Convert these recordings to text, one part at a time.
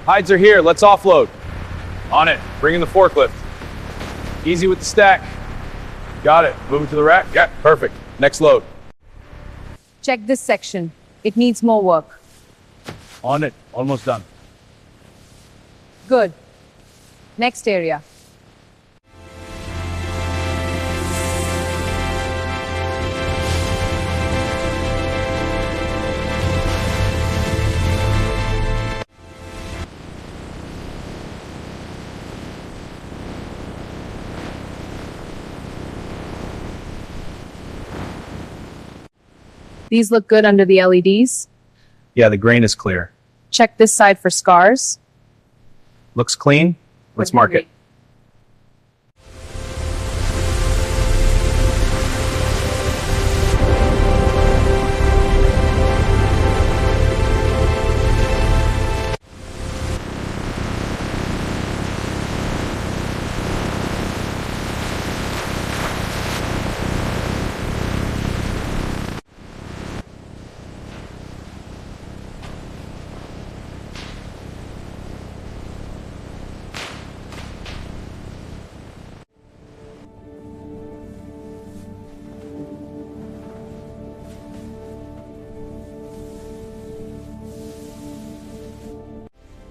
Hides are here. Let's offload. On it. Bring in the forklift. Easy with the stack. Got it. Move it to the rack. Yeah, perfect. Next load. Check this section. It needs more work. On it. Almost done. Good. Next area. These look good under the LEDs. Yeah, the grain is clear. Check this side for scars. Looks clean. Let's mark it.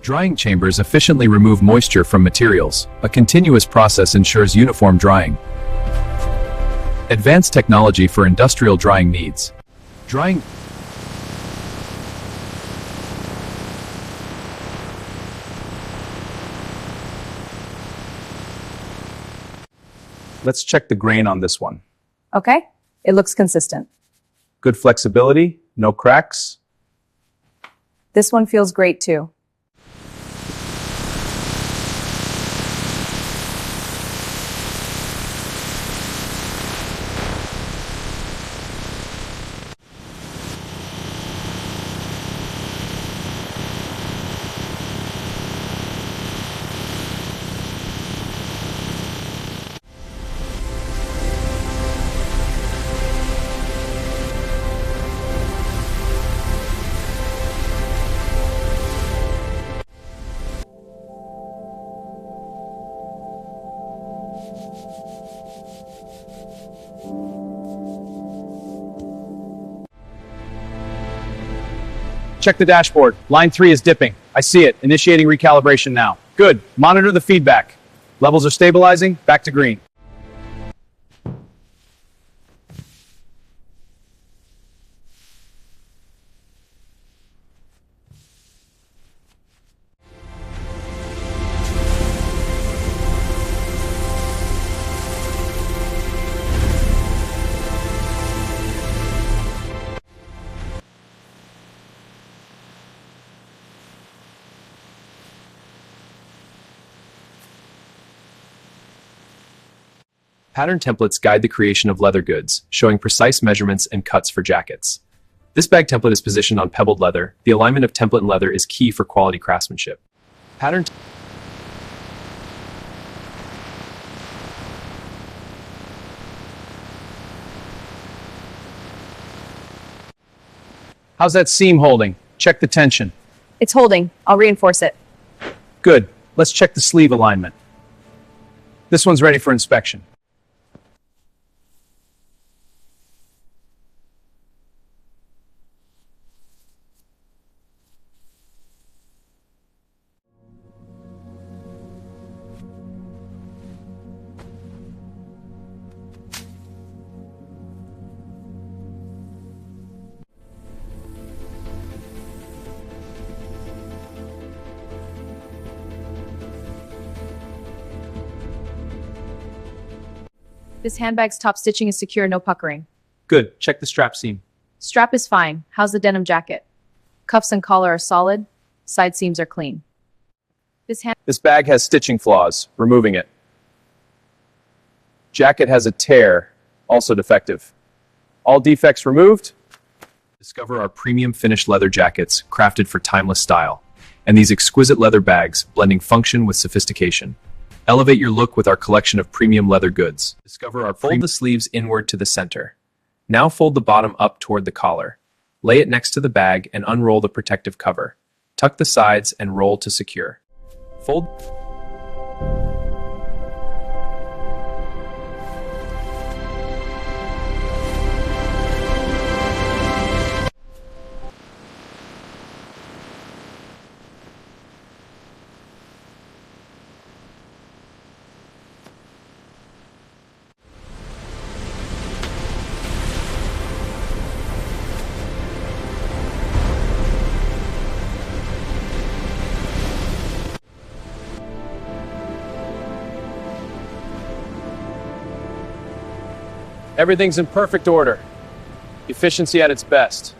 Drying chambers efficiently remove moisture from materials. A continuous process ensures uniform drying. Advanced technology for industrial drying needs. Drying. Let's check the grain on this one. Okay. It looks consistent. Good flexibility. No cracks. This one feels great too. Check the dashboard. Line 3 is dipping. I see it. Initiating recalibration now. Good. Monitor the feedback. Levels are stabilizing. Back to green. Pattern templates guide the creation of leather goods, showing precise measurements and cuts for jackets. This bag template is positioned on pebbled leather. The alignment of template and leather is key for quality craftsmanship. How's that seam holding? Check the tension. It's holding. I'll reinforce it. Good. Let's check the sleeve alignment. This one's ready for inspection. This handbag's top stitching is secure, no puckering. Good. Check the strap seam. Strap is fine. How's the denim jacket? Cuffs and collar are solid. Side seams are clean. This bag has stitching flaws. Removing it. Jacket has a tear. Also defective. All defects removed. Discover our premium finished leather jackets, crafted for timeless style. And these exquisite leather bags, blending function with sophistication. Elevate your look with our collection of premium leather goods. Discover our Fold the sleeves inward to the center. Now fold the bottom up toward the collar. Lay it next to the bag and unroll the protective cover. Tuck the sides and roll to secure. Fold. Everything's in perfect order. Efficiency at its best.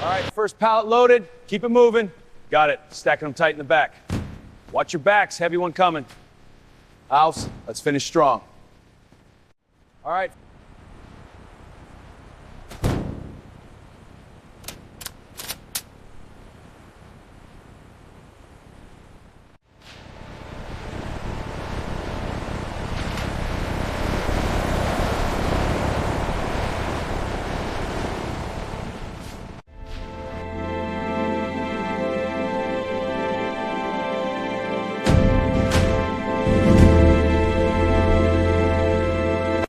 All right, first pallet loaded. Keep it moving. Got it. Stacking them tight in the back. Watch your backs. Heavy one coming. House, let's finish strong. All right.